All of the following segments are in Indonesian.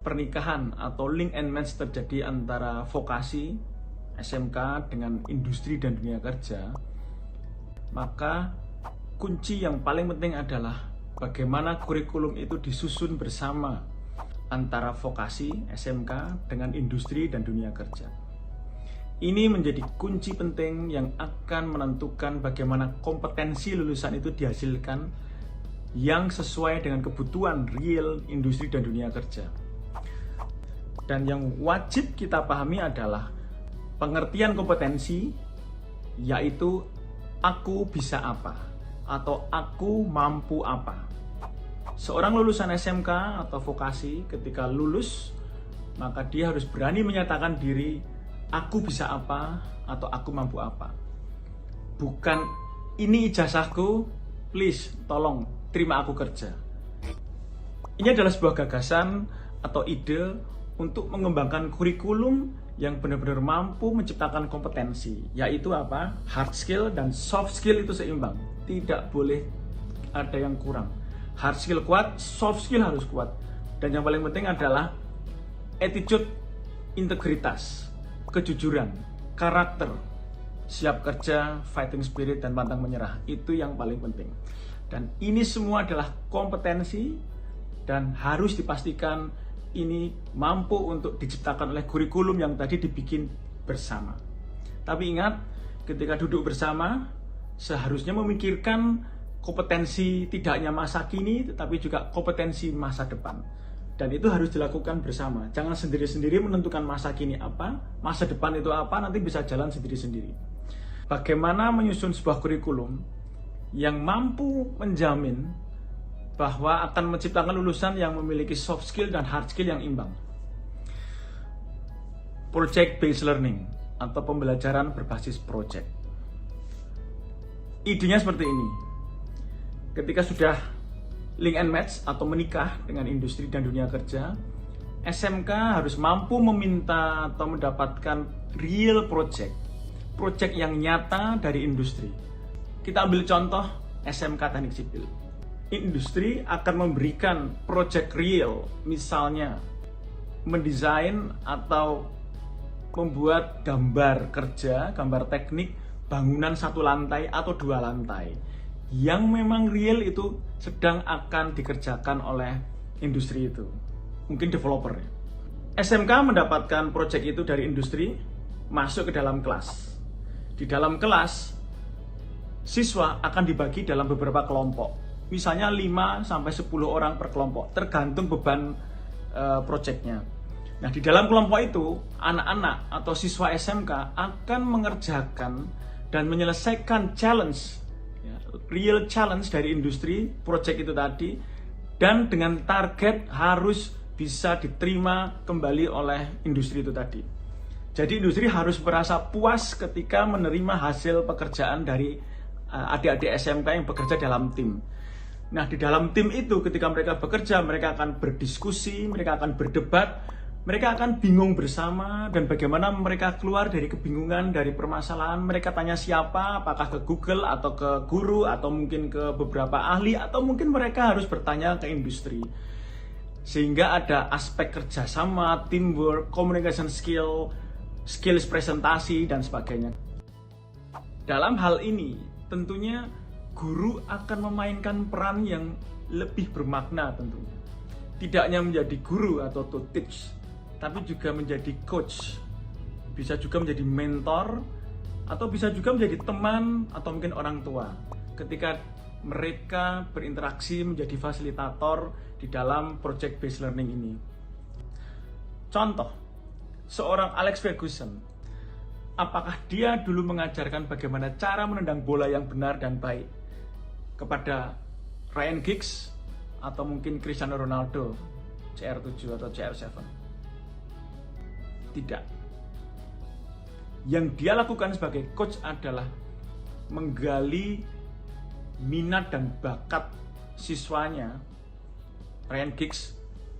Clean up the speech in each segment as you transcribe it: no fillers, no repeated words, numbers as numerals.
pernikahan atau link and match terjadi antara vokasi SMK dengan industri dan dunia kerja, maka kunci yang paling penting adalah bagaimana kurikulum itu disusun bersama antara vokasi SMK dengan industri dan dunia kerja. Ini menjadi kunci penting yang akan menentukan bagaimana kompetensi lulusan itu dihasilkan yang sesuai dengan kebutuhan real industri dan dunia kerja. Dan yang wajib kita pahami adalah pengertian kompetensi, yaitu aku bisa apa atau aku mampu apa. Seorang lulusan SMK atau vokasi ketika lulus, maka dia harus berani menyatakan diri, aku bisa apa atau aku mampu apa. Bukan ini ijazahku, please tolong terima aku kerja. Ini adalah sebuah gagasan atau ide untuk mengembangkan kurikulum yang benar-benar mampu menciptakan kompetensi, yaitu apa? Hard skill dan soft skill itu seimbang. Tidak boleh ada yang kurang. Hard skill kuat, soft skill harus kuat. Dan yang paling penting adalah attitude, integritas, kejujuran, karakter, siap kerja, fighting spirit, dan pantang menyerah. Itu yang paling penting. Dan ini semua adalah kompetensi dan harus dipastikan ini mampu untuk diciptakan oleh kurikulum yang tadi dibikin bersama. Tapi ingat, ketika duduk bersama, seharusnya memikirkan kompetensi tidak hanya masa kini, tetapi juga kompetensi masa depan. Dan itu harus dilakukan bersama. Jangan sendiri-sendiri menentukan masa kini apa, masa depan itu apa, nanti bisa jalan sendiri-sendiri. Bagaimana menyusun sebuah kurikulum yang mampu menjamin bahwa akan menciptakan lulusan yang memiliki soft skill dan hard skill yang imbang. Project based learning atau pembelajaran berbasis project. Idenya seperti ini. Ketika sudah link and match atau menikah dengan industri dan dunia kerja, SMK harus mampu meminta atau mendapatkan real project yang nyata dari industri. Kita ambil contoh SMK Teknik Sipil. Industri akan memberikan project real, misalnya mendesain atau membuat gambar kerja, gambar teknik bangunan 1 lantai atau 2 lantai yang memang real itu sedang akan dikerjakan oleh industri itu, mungkin developer. SMK mendapatkan project itu dari industri, masuk ke dalam kelas. Di dalam kelas, siswa akan dibagi dalam beberapa kelompok, misalnya 5-10 orang per kelompok, tergantung beban projectnya. Nah, di dalam kelompok itu, anak-anak atau siswa SMK akan mengerjakan dan menyelesaikan challenge, real challenge dari industri, project itu tadi, dan dengan target harus bisa diterima kembali oleh industri itu tadi. Jadi industri harus merasa puas ketika menerima hasil pekerjaan dari adik-adik SMK yang bekerja dalam tim. Nah, di dalam tim itu ketika mereka bekerja, mereka akan berdiskusi, mereka akan berdebat, mereka akan bingung bersama, dan bagaimana mereka keluar dari kebingungan, dari permasalahan. Mereka tanya siapa, apakah ke Google atau ke guru atau mungkin ke beberapa ahli, atau mungkin mereka harus bertanya ke industri. Sehingga ada aspek kerjasama, teamwork, communication skill, skills presentasi, dan sebagainya. Dalam hal ini, tentunya guru akan memainkan peran yang lebih bermakna tentunya. Tidak hanya menjadi guru atau to teach, tapi juga menjadi coach. Bisa juga menjadi mentor, atau bisa juga menjadi teman atau mungkin orang tua. Ketika mereka berinteraksi menjadi fasilitator di dalam project based learning ini. Contoh, seorang Alex Ferguson, apakah dia dulu mengajarkan bagaimana cara menendang bola yang benar dan baik kepada Ryan Giggs atau mungkin Cristiano Ronaldo CR7 atau CR7? Tidak. Yang dia lakukan sebagai coach adalah menggali minat dan bakat siswanya, Ryan Giggs,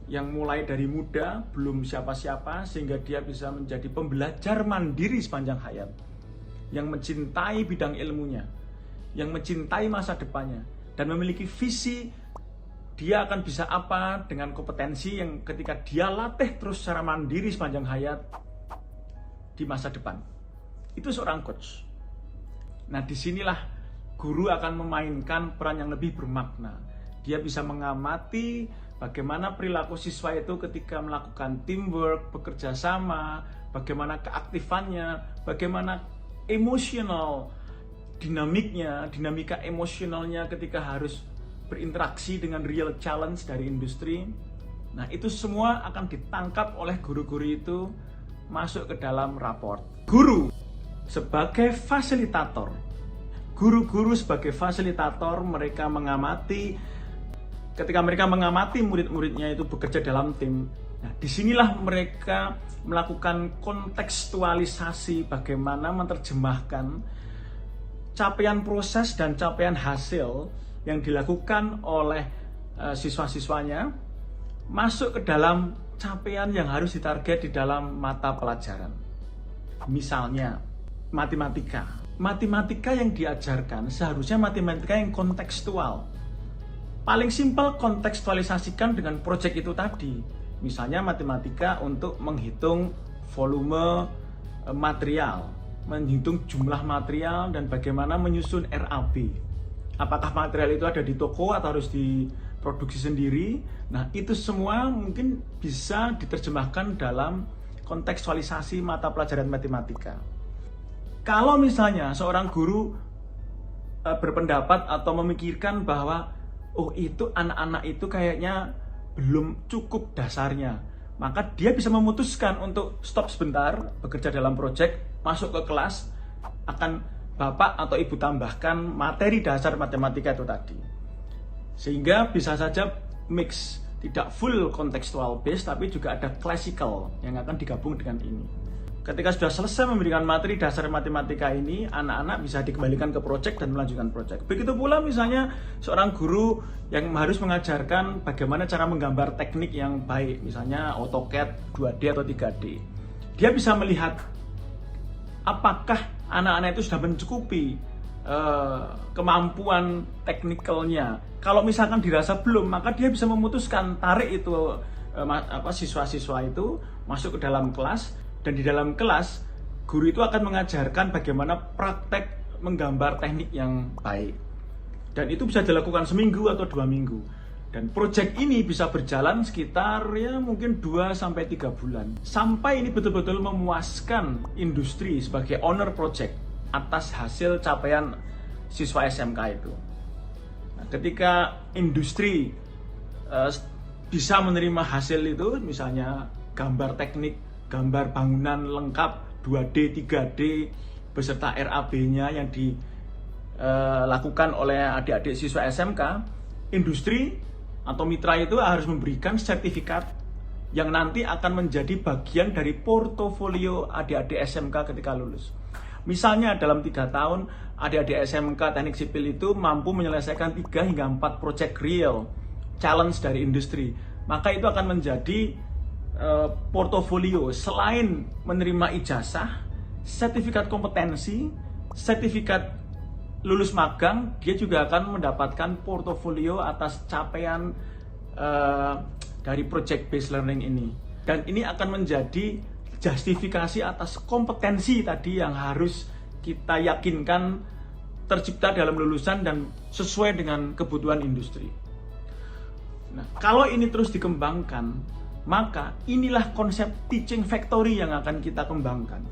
yang mulai dari muda, belum siapa-siapa, sehingga dia bisa menjadi pembelajar mandiri sepanjang hayat, yang mencintai bidang ilmunya, yang mencintai masa depannya, dan memiliki visi dia akan bisa apa dengan kompetensi yang ketika dia latih terus secara mandiri sepanjang hayat di masa depan. Itu seorang coach. Nah, disinilah guru akan memainkan peran yang lebih bermakna. Dia bisa mengamati bagaimana perilaku siswa itu ketika melakukan teamwork, bekerja sama, bagaimana keaktifannya, bagaimana emosional dinamika emosionalnya ketika harus berinteraksi dengan real challenge dari industri. Nah, itu semua akan ditangkap oleh guru-guru itu masuk ke dalam raport. Guru sebagai fasilitator. Guru-guru sebagai fasilitator, mereka mengamati, ketika mereka mengamati murid-muridnya itu bekerja dalam tim. Nah, disinilah mereka melakukan kontekstualisasi bagaimana menerjemahkan capaian proses dan capaian hasil yang dilakukan oleh siswa-siswanya masuk ke dalam capaian yang harus ditarget di dalam mata pelajaran. Misalnya, matematika. Matematika yang diajarkan seharusnya matematika yang kontekstual. Paling simpel kontekstualisasikan dengan proyek itu tadi. Misalnya matematika untuk menghitung volume material, menghitung jumlah material dan bagaimana menyusun RAB. Apakah material itu ada di toko atau harus diproduksi sendiri? Nah, itu semua mungkin bisa diterjemahkan dalam kontekstualisasi mata pelajaran matematika. Kalau misalnya seorang guru berpendapat atau memikirkan bahwa oh, itu anak-anak itu kayaknya belum cukup dasarnya, maka dia bisa memutuskan untuk stop sebentar, bekerja dalam proyek, masuk ke kelas, akan Bapak atau Ibu tambahkan materi dasar matematika itu tadi. Sehingga bisa saja mix, tidak full contextual based, tapi juga ada classical yang akan digabung dengan ini. Ketika sudah selesai memberikan materi dasar matematika ini, anak-anak bisa dikembalikan ke proyek dan melanjutkan proyek. Begitu pula misalnya seorang guru yang harus mengajarkan bagaimana cara menggambar teknik yang baik, misalnya AutoCAD 2D atau 3D. Dia bisa melihat apakah anak-anak itu sudah mencukupi kemampuan teknikalnya. Kalau misalkan dirasa belum, maka dia bisa memutuskan tarik itu siswa-siswa itu masuk ke dalam kelas, dan di dalam kelas guru itu akan mengajarkan bagaimana praktek menggambar teknik yang baik. Dan itu bisa dilakukan seminggu atau 2 minggu. Dan proyek ini bisa berjalan sekitar ya mungkin 2-3 bulan. Sampai ini betul-betul memuaskan industri sebagai owner project atas hasil capaian siswa SMK itu. Nah, ketika industri bisa menerima hasil itu, misalnya gambar teknik, gambar bangunan lengkap 2D, 3D beserta RAB-nya yang dilakukan oleh adik-adik siswa SMK, industri atau mitra itu harus memberikan sertifikat yang nanti akan menjadi bagian dari portofolio adik-adik SMK ketika lulus. Misalnya dalam 3 tahun, adik-adik SMK Teknik Sipil itu mampu menyelesaikan 3 hingga 4 proyek real challenge dari industri. Maka itu akan menjadi portofolio. Selain menerima ijazah, sertifikat kompetensi, sertifikat lulus magang, dia juga akan mendapatkan portofolio atas capaian dari project based learning ini. Dan ini akan menjadi justifikasi atas kompetensi tadi yang harus kita yakinkan tercipta dalam lulusan dan sesuai dengan kebutuhan industri. Nah, kalau ini terus dikembangkan, maka inilah konsep teaching factory yang akan kita kembangkan.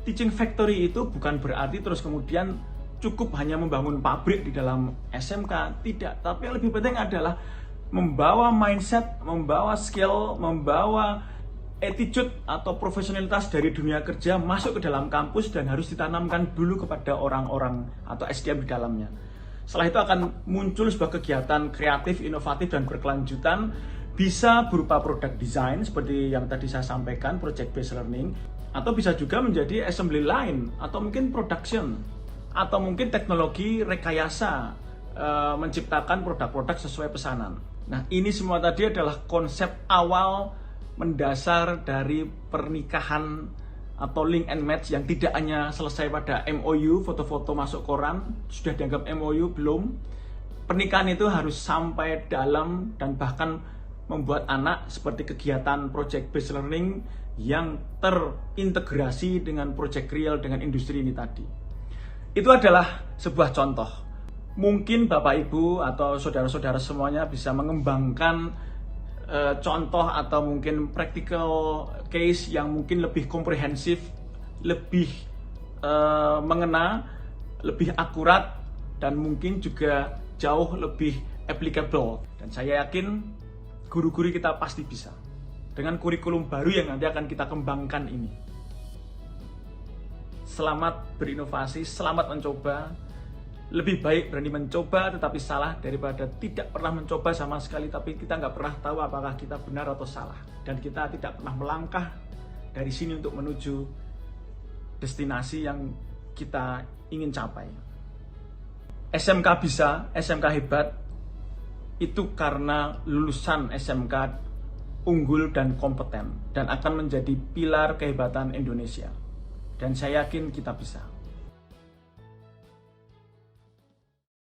Teaching factory itu bukan berarti terus kemudian cukup hanya membangun pabrik di dalam SMK, tidak. Tapi yang lebih penting adalah membawa mindset, membawa skill, membawa attitude atau profesionalitas dari dunia kerja masuk ke dalam kampus dan harus ditanamkan dulu kepada orang-orang atau SDM di dalamnya. Setelah itu akan muncul sebuah kegiatan kreatif, inovatif, dan berkelanjutan, bisa berupa product design seperti yang tadi saya sampaikan, project based learning, atau bisa juga menjadi assembly line, atau mungkin production, atau mungkin teknologi rekayasa, menciptakan produk-produk sesuai pesanan. Nah, ini semua tadi adalah konsep awal mendasar dari pernikahan atau link and match yang tidak hanya selesai pada MOU, foto-foto masuk koran, sudah dianggap MOU, belum. pernikahan itu harus sampai dalam dan bahkan membuat anak seperti kegiatan project based learning yang terintegrasi dengan project real dengan industri ini tadi. Itu adalah sebuah contoh. Mungkin Bapak Ibu atau saudara-saudara semuanya bisa mengembangkan contoh atau mungkin practical case yang mungkin lebih komprehensif, lebih mengena, lebih akurat, dan mungkin juga jauh lebih applicable. Dan saya yakin guru-guru kita pasti bisa dengan kurikulum baru yang nanti akan kita kembangkan ini. Selamat berinovasi, selamat mencoba. Lebih baik berani mencoba tetapi salah daripada tidak pernah mencoba sama sekali tapi kita nggak pernah tahu apakah kita benar atau salah. Dan kita tidak pernah melangkah dari sini untuk menuju destinasi yang kita ingin capai. SMK bisa, SMK hebat, itu karena lulusan SMK unggul dan kompeten dan akan menjadi pilar kehebatan Indonesia. Dan saya yakin kita bisa.